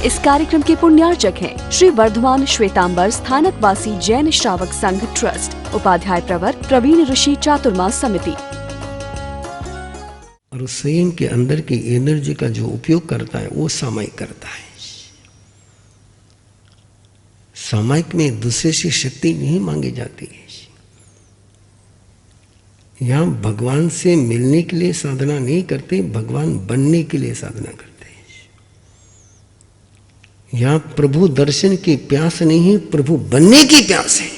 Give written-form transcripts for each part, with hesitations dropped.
इस कार्यक्रम के पुण्यार्चक हैं श्री वर्धमान श्वेतांबर स्थानकवासी जैन श्रावक संघ ट्रस्ट, उपाध्याय प्रवर प्रवीण ऋषि चातुर्मास समिति। और स्वयं के अंदर की एनर्जी का जो उपयोग करता है वो सामायिक करता है। सामायिक में दूसरे से शक्ति नहीं मांगी जाती है। यहाँ भगवान से मिलने के लिए साधना नहीं करते, भगवान बनने के लिए साधना करते हैं। यहाँ प्रभु दर्शन की प्यास नहीं है, प्रभु बनने की प्यास है।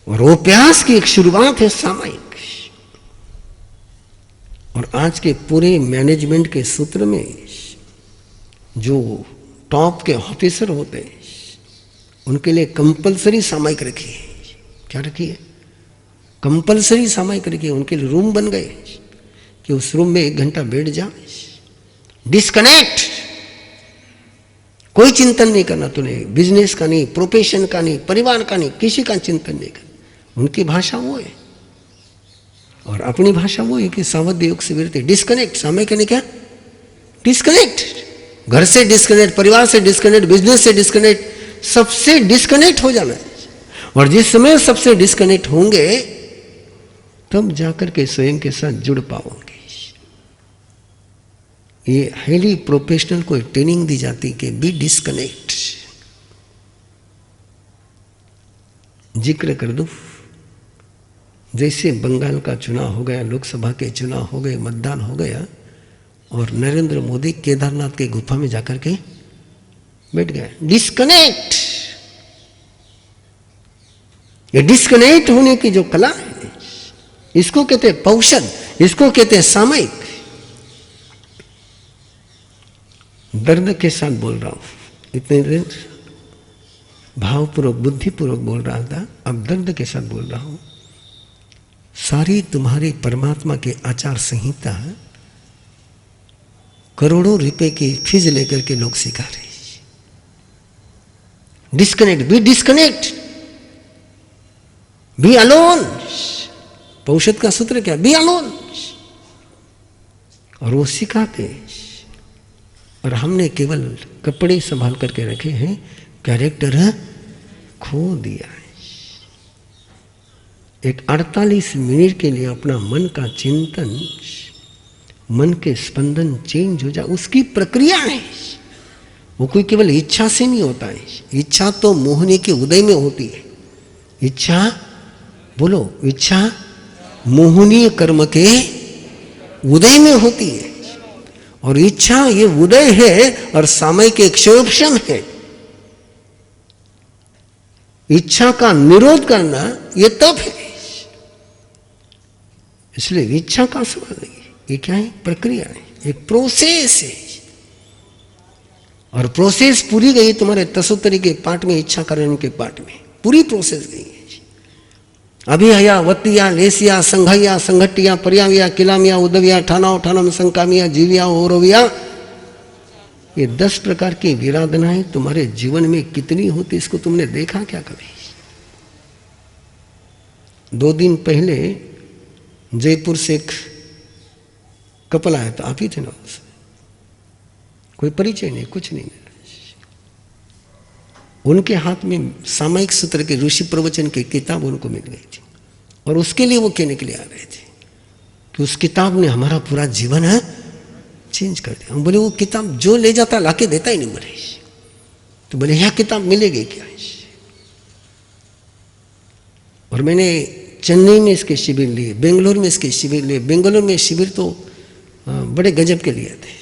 और वो प्यास की एक शुरुआत है सामायिक। और आज के पूरे मैनेजमेंट के सूत्र में जो टॉप के ऑफिसर होते हैं उनके लिए कंपलसरी सामायिक रखी है। क्या रखी है? कंपलसरी सामायिक रखी है। उनके लिए रूम बन गए कि उस रूम में 1 घंटा बैठ जा, डिस्कनेक्ट, कोई चिंतन नहीं करना तूने, बिजनेस का नहीं, प्रोफेशन का नहीं, परिवार का नहीं, किसी का चिंतन नहीं करना। उनकी भाषा वो है और अपनी भाषा वो है कि सावध्य योग से विरति, डिस्कनेक्ट। सामायिक ने क्या? डिस्कनेक्ट। घर से डिस्कनेक्ट, परिवार से डिस्कनेक्ट, बिजनेस से डिस्कनेक्ट, सबसे डिस्कनेक्ट हो जाना है। और जिस समय सबसे डिस्कनेक्ट होंगे तब जाकर के स्वयं के साथ जुड़ पाओगे। ये हाईली प्रोफेशनल को ट्रेनिंग दी जाती कि बी डिस्कनेक्ट। जिक्र कर दूं, जैसे बंगाल का चुनाव हो गया, लोकसभा के चुनाव हो गए, मतदान हो गया और नरेंद्र मोदी केदारनाथ के गुफा में जाकर के बैठ गए। डिस्कनेक्ट। ये डिस्कनेक्ट होने की जो कला है, इसको कहते हैं पौषध, इसको कहते हैं सामायिक। दर्द के साथ बोल रहा हूं, इतने देर भावपूर्वक बुद्धिपूर्वक बोल रहा था, अब दर्द के साथ बोल रहा हूं। सारी तुम्हारी परमात्मा के आचार संहिता करोड़ों रुपए की फीस लेकर के लोग सिखा रहे। Disconnect, be disconnect, be alone. पौषध का सूत्र क्या? Be alone. और वो सिखाते। और हमने केवल कपड़े संभाल करके रखे हैं, कैरेक्टर खो दिया है। एक 48 मिनट के लिए अपना मन का चिंतन, मन के स्पंदन चेंज हो जाए, उसकी प्रक्रिया है वो। कोई केवल इच्छा से नहीं होता है। इच्छा तो मोहनी के उदय में होती है। इच्छा, बोलो, इच्छा मोहनीय कर्म के उदय में होती है। और इच्छा ये उदय है और सामयिक एक्सोप्शन है। इच्छा का निरोध करना ये तप है। इसलिए इच्छा का सवाल नहीं है, ये क्या है? प्रक्रिया है, एक प्रोसेस है। और प्रोसेस पूरी गई तुम्हारे तसोत्तरी के पाठ में, इच्छा करने के पाठ में पूरी प्रोसेस गई है। अभिहया, वत्तिया, लेसिया, संघया, संघटिया, पर्याविया, किलामिया, उदविया, ठाना, ठानम, संकामिया, जीविया, ओरविया, ये 10 प्रकार की विराधनाएं तुम्हारे जीवन में कितनी होती, इसको तुमने देखा क्या कभी? 2 दिन पहले जयपुर से एक कपल आया था, आप ही थे ना? कोई परिचय नहीं, कुछ नहीं। उनके हाथ में सामायिक सूत्र के ऋषि प्रवचन की किताब उनको मिल गई थी और उसके लिए वो कहने के लिए आ रहे थे कि उस किताब ने हमारा पूरा जीवन है चेंज कर दिया। हम बोले वो किताब जो ले जाता लाके देता ही नहीं। बोले तो बोले यह किताब मिलेगी क्या? और मैंने चेन्नई में इसके शिविर लिए, बेंगलोर में इसके शिविर लिए। बेंगलोर में शिविर तो बड़े गजब के लिए थे।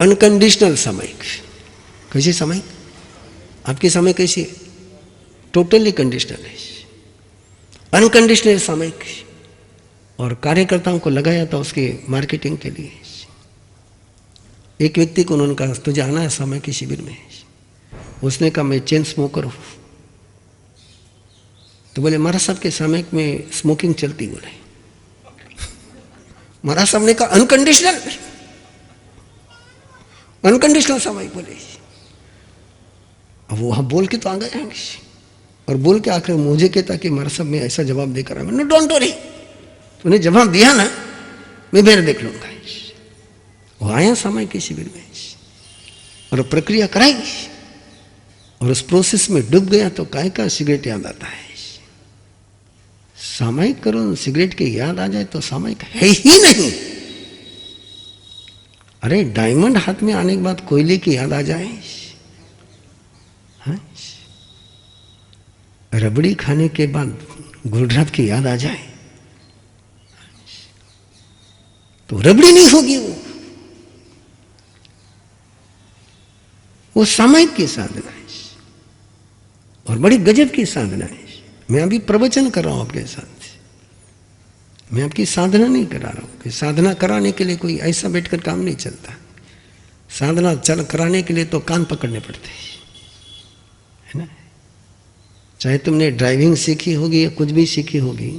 अनकंडीशनल सामायिक। कैसे सामायिक? आपकी समय कैसी है? टोटली कंडीशनल है, अनकंडीशनल सामायिक। और कार्यकर्ताओं को लगाया था उसके मार्केटिंग के लिए। एक व्यक्ति को उन्होंने कहा तुझे आना है सामायिक के शिविर में। उसने कहा मैं चेन स्मोकर हूं। तो बोले महाराज साहब के सामायिक में स्मोकिंग चलती। बोले महाराज साहब ने कहा अनकंडीशनल, अनकंडीशनल सामायिक। बोले अब वो वहां बोल के तो आ गए और बोल के आकर मुझे कहता कि महाराज साहब मैं ऐसा जवाब देकर आया। मैंने डोंट वरी, तूने जवाब दिया ना, मैं फिर देख लूंगा। वो आया सामयिक के शिविर में और प्रक्रिया कराई और उस प्रोसेस में डूब गया तो काय का सिगरेट याद आता है। सामयिक करो सिगरेट की याद आ जाए तो सामयिक है ही नहीं। अरे डायमंड हाथ में आने के बाद कोयले की याद आ जाए, हाँ? रबड़ी खाने के बाद गुलराब की याद आ जाए तो रबड़ी नहीं होगी। वो सामयिक की साधना है और बड़ी गजब की साधना है। मैं अभी प्रवचन कर रहा हूं आपके साथ, मैं आपकी साधना नहीं करा रहा हूं कि साधना कराने के लिए कोई ऐसा बैठकर काम नहीं चलता। साधना कराने के लिए तो कान पकड़ने पड़ते हैं, है ना। चाहे तुमने ड्राइविंग सीखी होगी या कुछ भी सीखी होगी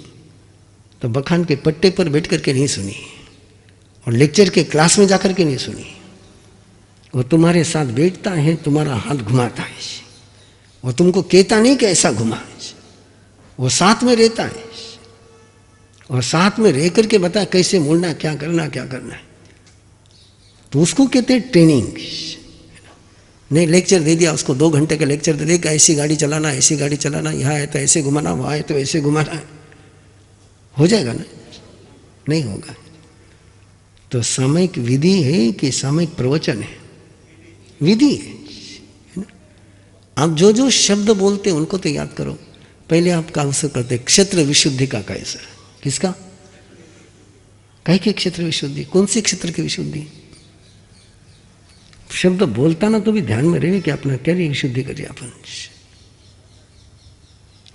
तो बखान के पट्टे पर बैठ करके नहीं सुनी और लेक्चर के क्लास में जाकर के नहीं सुनी। वो तुम्हारे साथ बैठता है, तुम्हारा हाथ घुमाता है, वो तुमको कहता नहीं कि ऐसा घुमा, वो साथ में रहता है और साथ में रह करके बता कैसे मुड़ना, क्या करना है। तो उसको कहते हैं ट्रेनिंग। नहीं लेक्चर दे दिया उसको, 2 घंटे का लेक्चर दे दिया, ऐसी गाड़ी चलाना, ऐसी गाड़ी चलाना, यहाँ है तो ऐसे घुमाना, वहाँ है तो ऐसे घुमाना, हो जाएगा ना? नहीं होगा। तो सामयिक विधि है कि सामयिक प्रवचन है? विधि है ना। आप जो जो शब्द बोलते हैं उनको तो याद करो। पहले आप काम से करते क्षेत्र विशुद्धि का कैसा, किसका, कहीं के क्षेत्र विशुद्धि, कौन सी क्षेत्र की विशुद्धि? शब्द बोलता ना तो भी ध्यान में रहे कि अपना क्या विशुद्धि करिए। अपन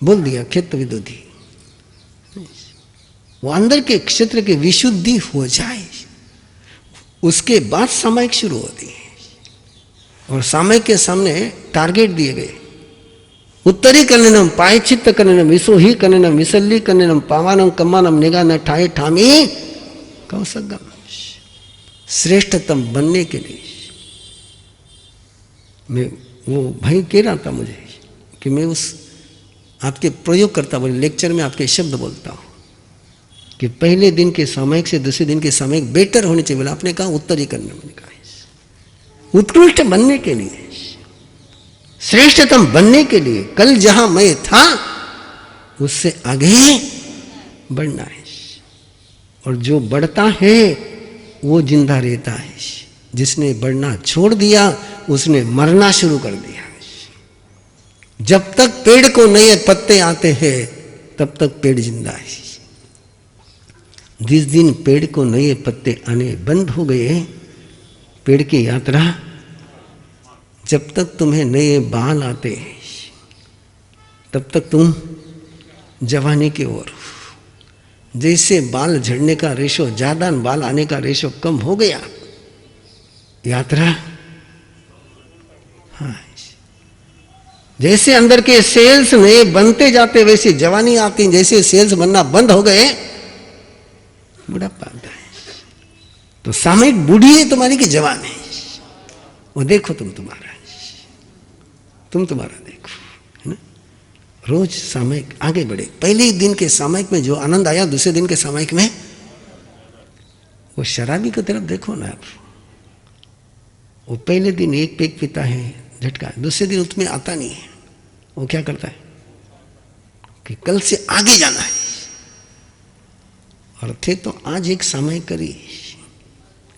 बोल दिया क्षेत्र विशुद्धि, वो अंदर के क्षेत्र की विशुद्धि हो जाए उसके बाद सामयिक शुरू होती है। और सामयिक के सामने टारगेट दिए गए, उत्तरी कन्नम, पायचित्त कन्नम, विसोही कन्नम, विसल्ली कन्नम, पावानम कम्मानम, निगाह न ठाए ठामी कौसगम। श्रेष्ठतम बनने के लिए मैं, वो भाई कह रहा था मुझे कि मैं उस आपके प्रयोग करता बोले लेक्चर में आपके शब्द बोलता हूँ कि पहले दिन के सामयिक से दूसरे दिन के सामयिक बेटर होने चाहिए। बोला आपने कहा उत्तरी करने में, कहा उत्कृष्ट बनने के लिए, श्रेष्ठतम बनने के लिए, कल जहां मैं था उससे आगे बढ़ना है। और जो बढ़ता है वो जिंदा रहता है, जिसने बढ़ना छोड़ दिया उसने मरना शुरू कर दिया। जब तक पेड़ को नए पत्ते आते हैं तब तक पेड़ जिंदा है। जिस दिन पेड़ को नए पत्ते आने बंद हो गए, पेड़ की यात्रा, जब तक तुम्हें नए बाल आते हैं तब तक तुम जवानी की ओर। जैसे बाल झड़ने का रेशो ज्यादा, बाल आने का रेशो कम हो गया, यात्रा, हाँ, जैसे अंदर के सेल्स नए बनते जाते वैसे जवानी आती, जैसे सेल्स बनना बंद हो गए बुढ़ापा आता है। तो सामयिक बूढ़ी है तुम्हारी कि जवान है, वो देखो तुम तुम्हारा देखो, है ना। रोज सामयिक आगे बढ़े। पहले ही दिन के सामयिक में जो आनंद आया दूसरे दिन के सामयिक में, वो शराबी की तरफ देखो ना आप। वो पहले दिन एक पेग पीता है झटका, दूसरे दिन उसमें आता नहीं है। वो क्या करता है कि कल से आगे जाना है। और थे तो आज एक सामयिक करी,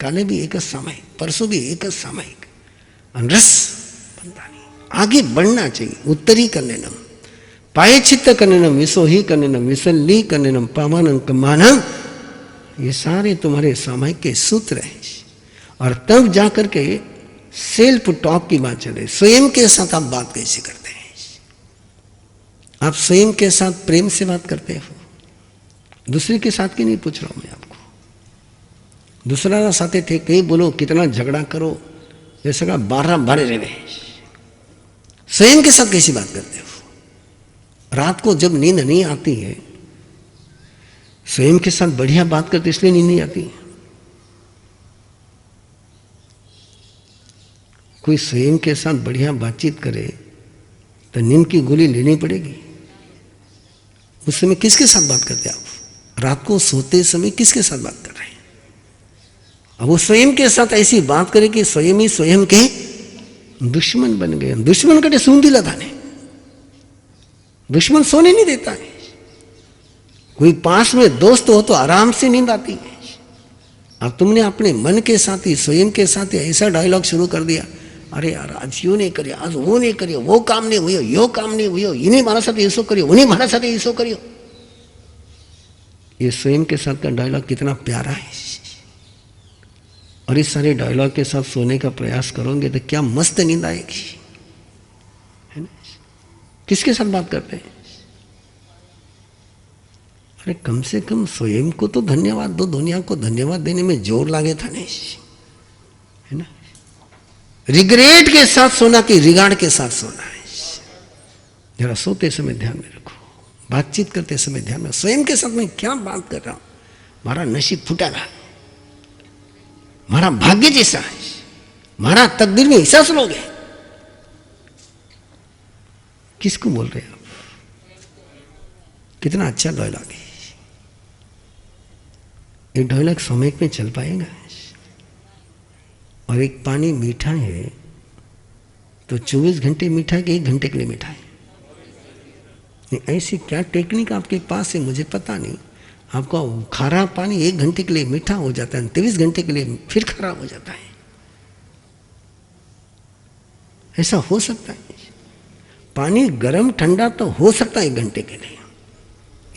काले भी एक सामयिक, परसों भी एक सामयिक, रस बनता नहीं। आगे बढ़ना चाहिए। उत्तरी कन्नम, पायचित्त कन्नम, विसोही कन्नम, विसल्ली कन्नम, पावानम कम्मानम, ये सारे तुम्हारे सामयिक के सूत्र हैं। और तब जाकर के सेल्फ टॉक की बात चले। स्वयं के साथ आप बात कैसे करते हैं? आप स्वयं के साथ प्रेम से बात करते हो? दूसरे के साथ की नहीं पूछ रहा हूं मैं आपको। दूसरा साथे थे कहीं बोलो कितना झगड़ा करो, ये सगा 12 रहे। स्वयं के साथ कैसी बात करते हो? रात को जब नींद नहीं आती है, स्वयं के साथ बढ़िया बात करते इसलिए नींद नहीं आती। कोई स्वयं के साथ बढ़िया बातचीत करे तो नींद की गोली लेनी पड़ेगी। उस समय किसके साथ बात करते आप? रात को सोते समय किसके साथ बात कर रहे हैं? अब वो स्वयं के साथ ऐसी बात करे कि स्वयं ही स्वयं के दुश्मन बन गए। दुश्मन कटे सूंधी लगाने, दुश्मन सोने नहीं देता है। कोई पास में दोस्त हो तो आराम से नींद आती है। अब तुमने अपने मन के साथ ही, स्वयं के साथ ही ऐसा डायलॉग शुरू कर दिया, अरे यार आज यूँ नहीं करिए, आज वो नहीं करिए, वो काम नहीं हुई, यो काम नहीं हुई, इन्हें हमारा साथ ऐसो करियो, उन्हें हमारा साथ ऐसो करियो। ये स्वयं के साथ का डायलॉग कितना प्यारा है। और इस सारे डायलॉग के साथ सोने का प्रयास करोगे तो क्या मस्त नींद आएगी, है ना। किसके साथ बात करते हैं? अरे कम से कम स्वयं को तो धन्यवाद दो, दुनिया को धन्यवाद देने में जोर लागे था नहीं, है ना। रिग्रेट के साथ सोना कि रिगार्ड के साथ सोना है। जरा सोते समय ध्यान में रखो, बातचीत करते समय ध्यान में, स्वयं के साथ मैं क्या बात कर रहा हूं। मारा नसीब फूटा रहा, मारा भाग्य जैसा है, मारा तकदीर में हिस्सा सुनोगे। किसको बोल रहे हैं आप? कितना अच्छा डायलॉग है ये। डायलॉग समय में चल पाएगा? और एक पानी मीठा है तो 24 घंटे मीठा है कि 1 घंटे के लिए मीठा है? ऐसी क्या टेक्निक आपके पास है मुझे पता नहीं। आपका खारा पानी 1 घंटे के लिए मीठा हो जाता है, 23 घंटे के लिए फिर खराब हो जाता है। ऐसा हो सकता है? पानी गर्म ठंडा तो हो सकता है 1 घंटे के लिए,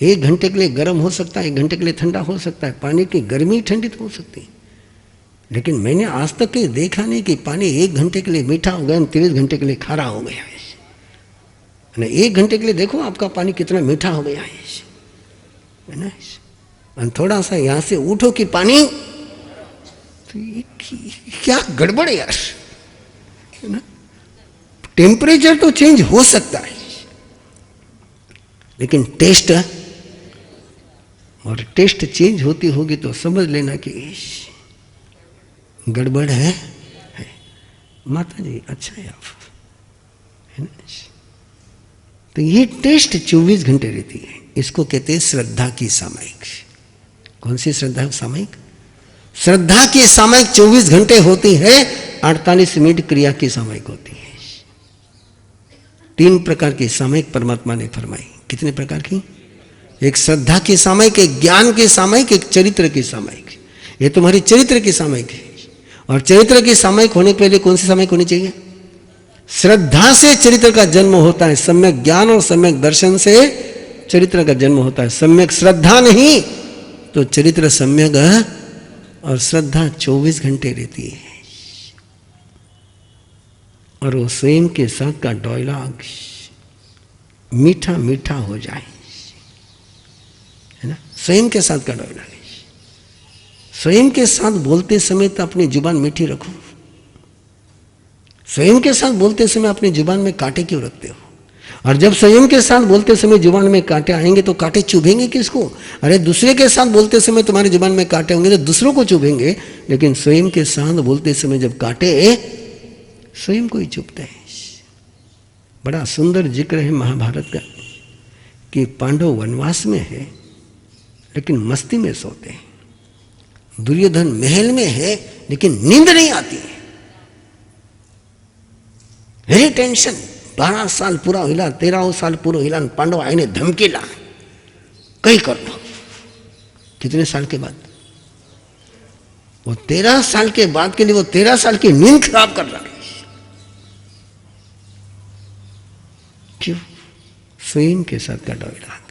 1 घंटे के लिए गर्म हो सकता है, 1 घंटे के लिए ठंडा हो सकता है। पानी की गर्मी ठंडी तो हो सकती है, लेकिन मैंने आज तक ये देखा नहीं कि पानी 1 घंटे के लिए मीठा हो गया, 23 घंटे के लिए खारा हो गया है। 1 घंटे के लिए देखो आपका पानी कितना मीठा हो गया है ना। और थोड़ा सा यहां से उठो कि पानी, तो ये क्या गड़बड़ है यार, है ना। टेम्परेचर तो चेंज हो सकता है, लेकिन टेस्ट, और टेस्ट चेंज होती होगी तो समझ लेना कि गड़बड़ है। माता जी अच्छा है आप, है ना। तो ये टेस्ट 24 घंटे रहती है। इसको कहते हैं श्रद्धा की सामयिक। कौन सी श्रद्धा सामयिक? श्रद्धा की सामयिक 24 घंटे होती है, 48 मिनट क्रिया की सामयिक होती है। 3 प्रकार की सामयिक परमात्मा ने फरमाई। कितने प्रकार की? एक श्रद्धा की सामयिक, एक ज्ञान की सामयिक, एक चरित्र की सामयिक। ये तुम्हारी चरित्र की सामयिक है। और चरित्र की सामयिक होने के लिए कौन सी सामयिक होनी चाहिए? श्रद्धा से चरित्र का जन्म होता है, सम्यक ज्ञान और सम्यक दर्शन से चरित्र का जन्म होता है। सम्यक श्रद्धा नहीं तो चरित्र सम्यक, और श्रद्धा 24 घंटे रहती है। और वो स्वयं के साथ का डायलॉग मीठा मीठा हो जाए, है ना। स्वयं के साथ का डायलॉग है। स्वयं के साथ बोलते समय तो अपनी जुबान मीठी रखो। स्वयं के साथ बोलते समय अपनी जुबान में कांटे क्यों रखते हो? और जब स्वयं के साथ बोलते समय जुबान में कांटे आएंगे तो कांटे चुभेंगे किसको? अरे दूसरे के साथ बोलते समय तुम्हारी जुबान में कांटे होंगे तो दूसरों को चुभेंगे, लेकिन स्वयं के साथ बोलते समय जब कांटे स्वयं को ही चुभते हैं। बड़ा सुंदर जिक्र है महाभारत का कि पांडव वनवास में है लेकिन मस्ती में सोते हैं, दुर्योधन महल में है लेकिन नींद नहीं आती है, वेरी टेंशन। 12 साल पूरा हिला, 13 साल पूरा हिला, पांडव आए ने धमकी ला कहीं कर लो। कितने साल के बाद? वो 13 साल के बाद के लिए वो 13 साल की नींद खराब कर रहा है। क्यों? स्वयं के साथ का डायलॉग।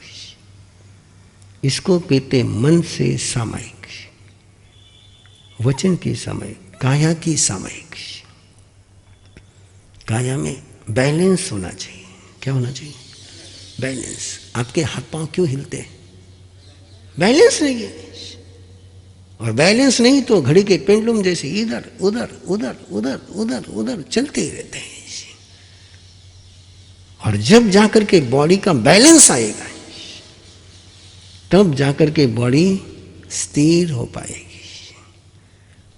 इसको कहते मन से सामयिक, वचन की सामयिक, काया की सामयिक। काया में बैलेंस होना चाहिए। क्या होना चाहिए? बैलेंस। आपके हाथ पांव क्यों हिलते हैं? बैलेंस नहीं है। और बैलेंस नहीं तो घड़ी के पेंडुलम जैसे इधर उधर उधर उधर उधर उधर चलते ही रहते हैं। और जब जाकर के बॉडी का बैलेंस आएगा तब जाकर के बॉडी स्थिर हो पाएगी।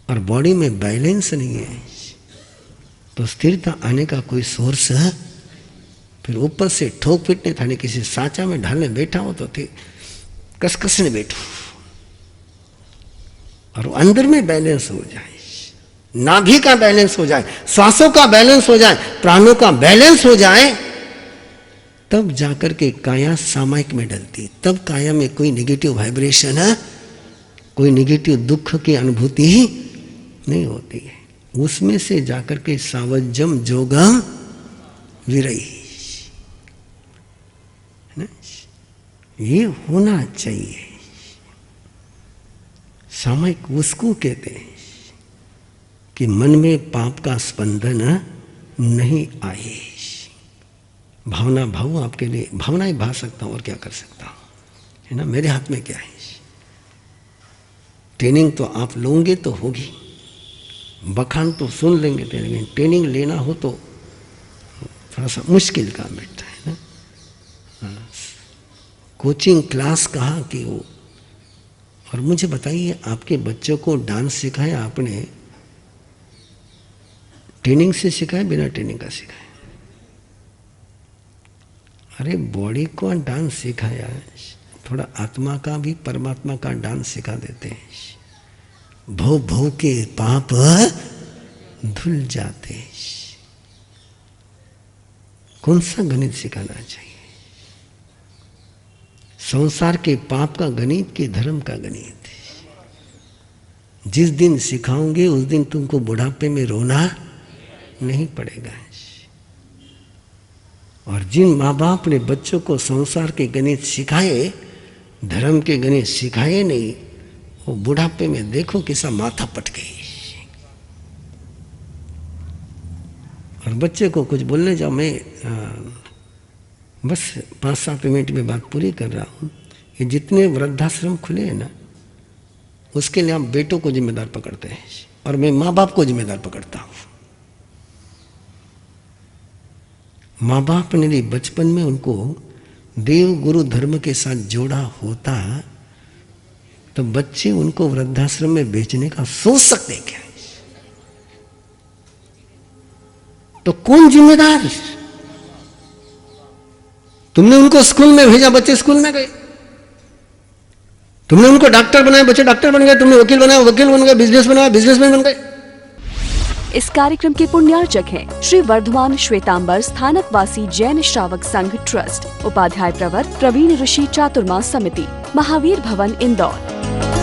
और बॉडी में बैलेंस नहीं है तो स्थिरता आने का कोई सोर्स है? फिर ऊपर से ठोक पीटने थाने किसी साचा में ढालने बैठा हो तो थे कसकस ने बैठो। और अंदर में बैलेंस हो जाए, नाभि का बैलेंस हो जाए, श्वासों का बैलेंस हो जाए, प्राणों का बैलेंस हो जाए, तब जाकर के काया सामायिक में डलती। तब काया में कोई नेगेटिव वाइब्रेशन है, कोई नेगेटिव दुख की अनुभूति ही नहीं होती है। उसमें से जाकर के सावज्जम जोगम विरही, ये होना चाहिए। सामायिक उसको कहते हैं कि मन में पाप का स्पंदन नहीं आए। भावना भाव आपके लिए भावना ही भा सकता हूं और क्या कर सकता हूं, है ना, मेरे हाथ में क्या है। ट्रेनिंग तो आप लोगे तो होगी, बखान तो सुन लेंगे, लेकिन ट्रेनिंग लेना हो तो थोड़ा सा मुश्किल काम बैठता है ना। कोचिंग क्लास कहाँ की हो। और मुझे बताइए, आपके बच्चों को डांस सिखाया आपने ट्रेनिंग से सिखाया, बिना ट्रेनिंग का सिखाया? अरे बॉडी को डांस सिखाया, थोड़ा आत्मा का भी परमात्मा का डांस सिखा देते हैं। भव भव के पाप धुल जाते। कौन सा गणित सिखाना चाहिए? संसार के पाप का गणित के धर्म का गणित? जिस दिन सिखाओगे उस दिन तुमको बुढ़ापे में रोना नहीं पड़ेगा। और जिन माँ बाप ने बच्चों को संसार के गणित सिखाए, धर्म के गणित सिखाए नहीं, वो बुढ़ापे में देखो कैसा माथा पटके। और बच्चे को कुछ बोलने जाओ, मैं बस 5-7 मिनट में बात पूरी कर रहा हूँ। ये जितने वृद्धाश्रम खुले हैं ना, उसके लिए आप बेटों को जिम्मेदार पकड़ते हैं और मैं माँ बाप को जिम्मेदार पकड़ता हूँ। माँ बाप ने यदि बचपन में उनको देव गुरु धर्म के साथ जोड़ा होता तो बच्चे उनको वृद्धाश्रम में बेचने का सोच सकते क्या? तो कौन जिम्मेदार? तुमने उनको स्कूल में भेजा, बच्चे स्कूल में गए। तुमने उनको डॉक्टर बनाया, बच्चे डॉक्टर बन गए। तुमने वकील बनाया, वकील बन गए। बिजनेस बनाया, बिजनेसमैन बन गए। इस कार्यक्रम के पुण्यार्चक हैं श्री वर्धमान श्वेतांबर स्थानकवासी जैन श्रावक संघ ट्रस्ट, उपाध्याय प्रवर प्रवीण ऋषि चातुर्मास समिति, महावीर भवन, इंदौर।